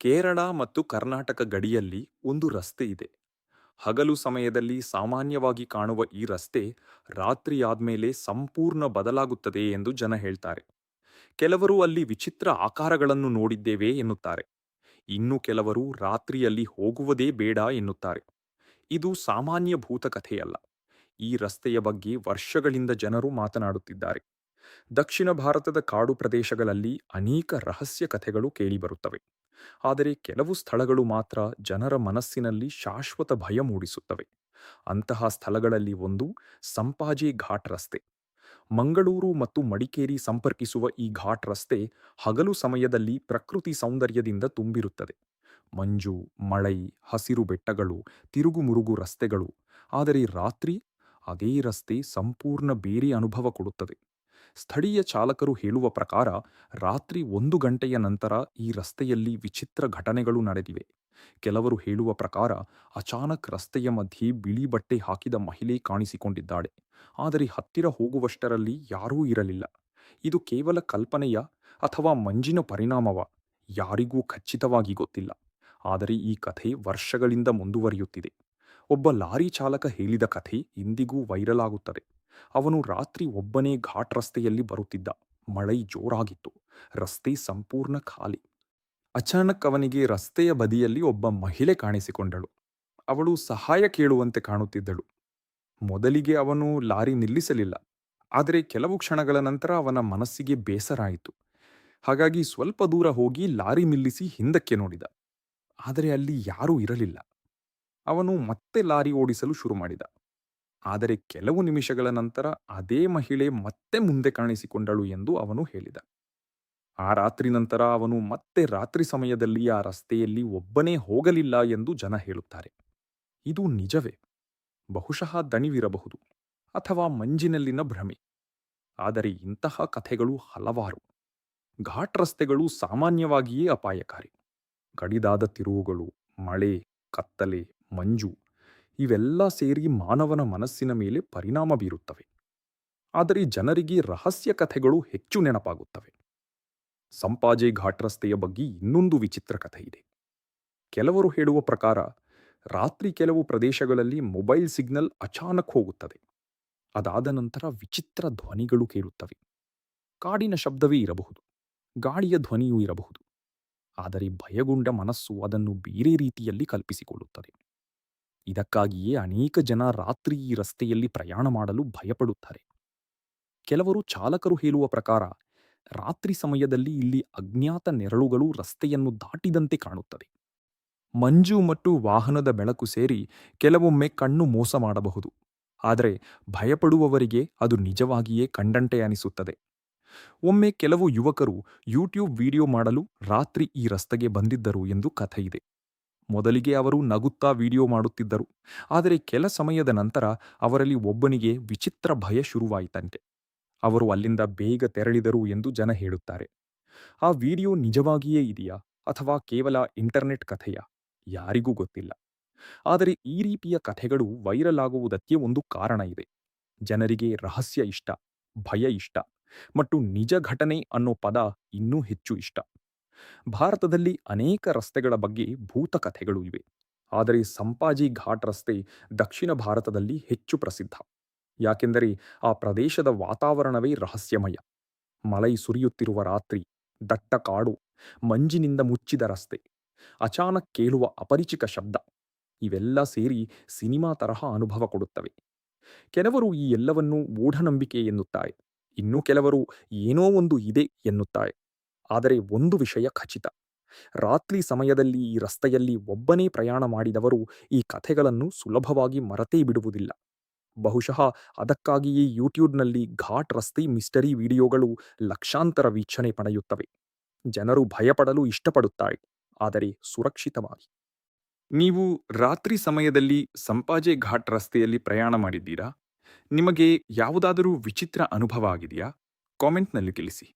ಕೇರಳ ಮತ್ತು ಕರ್ನಾಟಕ ಗಡಿಯಲ್ಲಿ ಒಂದು ರಸ್ತೆ ಇದೆ. ಹಗಲು ಸಮಯದಲ್ಲಿ ಸಾಮಾನ್ಯವಾಗಿ ಕಾಣುವ ಈ ರಸ್ತೆ ರಾತ್ರಿಯಾದ್ಮೇಲೆ ಸಂಪೂರ್ಣ ಬದಲಾಗುತ್ತದೆ ಎಂದು ಜನ ಹೇಳ್ತಾರೆ. ಕೆಲವರು ಅಲ್ಲಿ ವಿಚಿತ್ರ ಆಕಾರಗಳನ್ನು ನೋಡಿದ್ದೇವೆ ಎನ್ನುತ್ತಾರೆ. ಇನ್ನು ಕೆಲವರು ರಾತ್ರಿಯಲ್ಲಿ ಹೋಗುವುದೇ ಬೇಡ ಎನ್ನುತ್ತಾರೆ. ಇದು ಸಾಮಾನ್ಯ ಭೂತಕಥೆಯಲ್ಲ. ಈ ರಸ್ತೆಯ ಬಗ್ಗೆ ವರ್ಷಗಳಿಂದ ಜನರು ಮಾತನಾಡುತ್ತಿದ್ದಾರೆ. ದಕ್ಷಿಣ ಭಾರತದ ಕಾಡು ಪ್ರದೇಶಗಳಲ್ಲಿ ಅನೇಕ ರಹಸ್ಯ ಕಥೆಗಳು ಕೇಳಿಬರುತ್ತವೆ. ಆದರೆ ಕೆಲವು ಸ್ಥಳಗಳು ಮಾತ್ರ ಜನರ ಮನಸ್ಸಿನಲ್ಲಿ ಶಾಶ್ವತ ಭಯ ಮೂಡಿಸುತ್ತವೆ. ಅಂತಹ ಸ್ಥಳಗಳಲ್ಲಿ ಒಂದು ಸಂಪಾಜೆ ಘಾಟ್ ರಸ್ತೆ. ಮಂಗಳೂರು ಮತ್ತು ಮಡಿಕೇರಿ ಸಂಪರ್ಕಿಸುವ ಈ ಘಾಟ್ ರಸ್ತೆ ಹಗಲು ಸಮಯದಲ್ಲಿ ಪ್ರಕೃತಿ ಸೌಂದರ್ಯದಿಂದ ತುಂಬಿರುತ್ತದೆ. ಮಂಜು, ಮಳೈ, ಹಸಿರು ಬೆಟ್ಟಗಳು, ತಿರುಗುಮುರುಗು ರಸ್ತೆಗಳು. ಆದರೆ ರಾತ್ರಿ ಅದೇ ರಸ್ತೆ ಸಂಪೂರ್ಣ ಬೇರೆ ಅನುಭವ ಕೊಡುತ್ತದೆ. ಸ್ಥಳೀಯ ಚಾಲಕರು ಹೇಳುವ ಪ್ರಕಾರ ರಾತ್ರಿ 1 ಗಂಟೆಯ ನಂತರ ಈ ರಸ್ತೆಯಲ್ಲಿ ವಿಚಿತ್ರ ಘಟನೆಗಳು ನಡೆದಿವೆ. ಕೆಲವರು ಹೇಳುವ ಪ್ರಕಾರ ಅಚಾನಕ್ ರಸ್ತೆಯ ಮಧ್ಯೆ ಬಿಳಿ ಬಟ್ಟೆ ಹಾಕಿದ ಮಹಿಳೆ ಕಾಣಿಸಿಕೊಂಡಿದ್ದಾಳೆ. ಆದರೆ ಹತ್ತಿರ ಹೋಗುವಷ್ಟರಲ್ಲಿ ಯಾರೂ ಇರಲಿಲ್ಲ. ಇದು ಕೇವಲ ಕಲ್ಪನೆಯ ಅಥವಾ ಮಂಜಿನ ಪರಿಣಾಮವ ಯಾರಿಗೂ ಖಚಿತವಾಗಿ ಗೊತ್ತಿಲ್ಲ. ಆದರೆ ಈ ಕಥೆ ವರ್ಷಗಳಿಂದ ಮುಂದುವರಿಯುತ್ತಿದೆ. ಒಬ್ಬ ಲಾರಿ ಚಾಲಕ ಹೇಳಿದ ಕಥೆ ಇಂದಿಗೂ ವೈರಲ್ ಆಗುತ್ತದೆ. ಅವನು ರಾತ್ರಿ ಒಬ್ಬನೇ ಘಾಟ್ ರಸ್ತೆಯಲ್ಲಿ ಬರುತ್ತಿದ್ದ. ಮಳೆ ಜೋರಾಗಿತ್ತು. ರಸ್ತೆ ಸಂಪೂರ್ಣ ಖಾಲಿ. ಅಚಾನಕ್ ಅವನಿಗೆ ರಸ್ತೆಯ ಬದಿಯಲ್ಲಿ ಒಬ್ಬ ಮಹಿಳೆ ಕಾಣಿಸಿಕೊಂಡಳು. ಅವಳು ಸಹಾಯ ಕೇಳುವಂತೆ ಕಾಣುತ್ತಿದ್ದಳು. ಮೊದಲಿಗೆ ಅವನು ಲಾರಿ ನಿಲ್ಲಿಸಲಿಲ್ಲ. ಆದರೆ ಕೆಲವು ಕ್ಷಣಗಳ ನಂತರ ಅವನ ಮನಸ್ಸಿಗೆ ಬೇಸರ ಆಯಿತು. ಹಾಗಾಗಿ ಸ್ವಲ್ಪ ದೂರ ಹೋಗಿ ಲಾರಿ ನಿಲ್ಲಿಸಿ ಹಿಂದಕ್ಕೆ ನೋಡಿದ. ಆದರೆ ಅಲ್ಲಿ ಯಾರೂ ಇರಲಿಲ್ಲ. ಅವನು ಮತ್ತೆ ಲಾರಿ ಓಡಿಸಲು ಶುರು ಮಾಡಿದ. ಆದರೆ ಕೆಲವು ನಿಮಿಷಗಳ ನಂತರ ಅದೇ ಮಹಿಳೆ ಮತ್ತೆ ಮುಂದೆ ಕಾಣಿಸಿಕೊಂಡಳು ಎಂದು ಅವನು ಹೇಳಿದ. ಆ ರಾತ್ರಿ ನಂತರ ಅವನು ಮತ್ತೆ ರಾತ್ರಿ ಸಮಯದಲ್ಲಿ ಆ ರಸ್ತೆಯಲ್ಲಿ ಒಬ್ಬನೇ ಹೋಗಲಿಲ್ಲ ಎಂದು ಜನ ಹೇಳುತ್ತಾರೆ. ಇದು ನಿಜವೇ? ಬಹುಶಃ ದಣಿವಿರಬಹುದು ಅಥವಾ ಮಂಜಿನಲ್ಲಿನ ಭ್ರಮೆ. ಆದರೆ ಇಂತಹ ಕಥೆಗಳು ಹಲವಾರು. ಘಾಟ್ ರಸ್ತೆಗಳು ಸಾಮಾನ್ಯವಾಗಿಯೇ ಅಪಾಯಕಾರಿ. ಕಡಿದಾದ ತಿರುವುಗಳು, ಮಳೆ, ಕತ್ತಲೆ, ಮಂಜು ಇವೆಲ್ಲ ಸೇರಿ ಮಾನವನ ಮನಸ್ಸಿನ ಮೇಲೆ ಪರಿಣಾಮ ಬೀರುತ್ತವೆ. ಆದರೆ ಜನರಿಗೆ ರಹಸ್ಯ ಕಥೆಗಳು ಹೆಚ್ಚು ನೆನಪಾಗುತ್ತವೆ. ಸಂಪಾಜೆ ಘಾಟ್ ರಸ್ತೆಯ ಬಗ್ಗೆ ಇನ್ನೊಂದು ವಿಚಿತ್ರ ಕಥೆ ಇದೆ. ಕೆಲವರು ಹೇಳುವ ಪ್ರಕಾರ ರಾತ್ರಿ ಕೆಲವು ಪ್ರದೇಶಗಳಲ್ಲಿ ಮೊಬೈಲ್ ಸಿಗ್ನಲ್ ಅಚಾನಕ್ ಹೋಗುತ್ತದೆ. ಅದಾದ ನಂತರ ವಿಚಿತ್ರ ಧ್ವನಿಗಳು ಕೇಳುತ್ತವೆ. ಕಾಡಿನ ಶಬ್ದವೇ ಇರಬಹುದು, ಗಾಳಿಯ ಧ್ವನಿಯೂ ಇರಬಹುದು. ಆದರೆ ಭಯಗೊಂಡ ಮನಸ್ಸು ಅದನ್ನು ಬೇರೆ ರೀತಿಯಲ್ಲಿ ಕಲ್ಪಿಸಿಕೊಳ್ಳುತ್ತದೆ. ಇದಕ್ಕಾಗಿಯೇ ಅನೇಕ ಜನ ರಾತ್ರಿ ಈ ರಸ್ತೆಯಲ್ಲಿ ಪ್ರಯಾಣ ಮಾಡಲು ಭಯಪಡುತ್ತಾರೆ. ಕೆಲವರು ಚಾಲಕರು ಹೇಳುವ ಪ್ರಕಾರ ರಾತ್ರಿ ಸಮಯದಲ್ಲಿ ಇಲ್ಲಿ ಅಜ್ಞಾತ ನೆರಳುಗಳು ರಸ್ತೆಯನ್ನು ದಾಟಿದಂತೆ ಕಾಣುತ್ತದೆ. ಮಂಜು ಮತ್ತು ವಾಹನದ ಬೆಳಕು ಸೇರಿ ಕೆಲವೊಮ್ಮೆ ಕಣ್ಣು ಮೋಸ ಮಾಡಬಹುದು. ಆದರೆ ಭಯಪಡುವವರಿಗೆ ಅದು ನಿಜವಾಗಿಯೇ ಕಂಡಂತೆ ಅನಿಸುತ್ತದೆ. ಒಮ್ಮೆ ಕೆಲವು ಯುವಕರು ಯೂಟ್ಯೂಬ್ ವಿಡಿಯೋ ಮಾಡಲು ರಾತ್ರಿ ಈ ರಸ್ತೆಗೆ ಬಂದಿದ್ದರು ಎಂದು ಕಥೆಯಿದೆ. ಮೊದಲಿಗೆ ಅವರು ನಗುತ್ತಾ ವಿಡಿಯೋ ಮಾಡುತ್ತಿದ್ದರು. ಆದರೆ ಕೆಲ ಸಮಯದ ನಂತರ ಅವರಲ್ಲಿ ಒಬ್ಬನಿಗೆ ವಿಚಿತ್ರ ಭಯ ಶುರುವಾಯಿತಂತೆ. ಅವರು ಅಲ್ಲಿಂದ ಬೇಗ ತೆರಳಿದರು ಎಂದು ಜನ ಹೇಳುತ್ತಾರೆ. ಆ ವಿಡಿಯೋ ನಿಜವಾಗಿಯೇ ಇದೆಯಾ ಅಥವಾ ಕೇವಲ ಇಂಟರ್ನೆಟ್ ಕಥೆಯಾ ಯಾರಿಗೂ ಗೊತ್ತಿಲ್ಲ. ಆದರೆ ಈ ರೀತಿಯ ಕಥೆಗಳು ವೈರಲ್ ಆಗುವುದಕ್ಕೆ ಒಂದು ಕಾರಣ ಇದೆ. ಜನರಿಗೆ ರಹಸ್ಯ ಇಷ್ಟ, ಭಯ ಇಷ್ಟ ಮತ್ತು ನಿಜ ಘಟನೆ ಅನ್ನೋ ಪದ ಇನ್ನೂ ಹೆಚ್ಚು ಇಷ್ಟ. ಭಾರತದಲ್ಲಿ ಅನೇಕ ರಸ್ತೆಗಳ ಬಗ್ಗೆ ಭೂತಕಥೆಗಳು ಇವೆ. ಆದರೆ ಸಂಪಾಜಿ ಘಾಟ್ ರಸ್ತೆ ದಕ್ಷಿಣ ಭಾರತದಲ್ಲಿ ಹೆಚ್ಚು ಪ್ರಸಿದ್ಧ. ಯಾಕೆಂದರೆ ಆ ಪ್ರದೇಶದ ವಾತಾವರಣವೇ ರಹಸ್ಯಮಯ. ಮಳೈ ಸುರಿಯುತ್ತಿರುವ ರಾತ್ರಿ, ದಟ್ಟ ಕಾಡು, ಮಂಜಿನಿಂದ ಮುಚ್ಚಿದ ರಸ್ತೆ, ಅಚಾನಕ್ ಕೇಳುವ ಅಪರಿಚಿತ ಶಬ್ದ ಇವೆಲ್ಲ ಸೇರಿ ಸಿನಿಮಾ ತರಹ ಅನುಭವ ಕೊಡುತ್ತವೆ. ಕೆಲವರು ಈ ಎಲ್ಲವನ್ನೂ ಮೂಢನಂಬಿಕೆ ಎನ್ನುತ್ತಾರೆ. ಇನ್ನೂ ಕೆಲವರು ಏನೋ ಒಂದು ಇದೆ ಎನ್ನುತ್ತಾರೆ. ಆದರೆ ಒಂದು ವಿಷಯ ಖಚಿತ. ರಾತ್ರಿ ಸಮಯದಲ್ಲಿ ಈ ರಸ್ತೆಯಲ್ಲಿ ಒಬ್ಬನೇ ಪ್ರಯಾಣ ಮಾಡಿದವರು ಈ ಕಥೆಗಳನ್ನು ಸುಲಭವಾಗಿ ಮರೆತೇ ಬಿಡುವುದಿಲ್ಲ. ಬಹುಶಃ ಅದಕ್ಕಾಗಿಯೇ ಯೂಟ್ಯೂಬ್ನಲ್ಲಿ ಘಾಟ್ ರಸ್ತೆ ಮಿಸ್ಟರಿ ವಿಡಿಯೋಗಳು ಲಕ್ಷಾಂತರ ವೀಕ್ಷಣೆ ಪಡೆಯುತ್ತವೆ. ಜನರು ಭಯಪಡಲು ಇಷ್ಟಪಡುತ್ತಾರೆ, ಆದರೆ ಸುರಕ್ಷಿತವಾಗಿ. ನೀವು ರಾತ್ರಿ ಸಮಯದಲ್ಲಿ ಸಂಪಾಜೆ ಘಾಟ್ ರಸ್ತೆಯಲ್ಲಿ ಪ್ರಯಾಣ ಮಾಡಿದ್ದೀರಾ? ನಿಮಗೆ ಯಾವುದಾದರೂ ವಿಚಿತ್ರ ಅನುಭವ ಆಗಿದೆಯಾ? ಕಾಮೆಂಟ್ನಲ್ಲಿ ತಿಳಿಸಿ.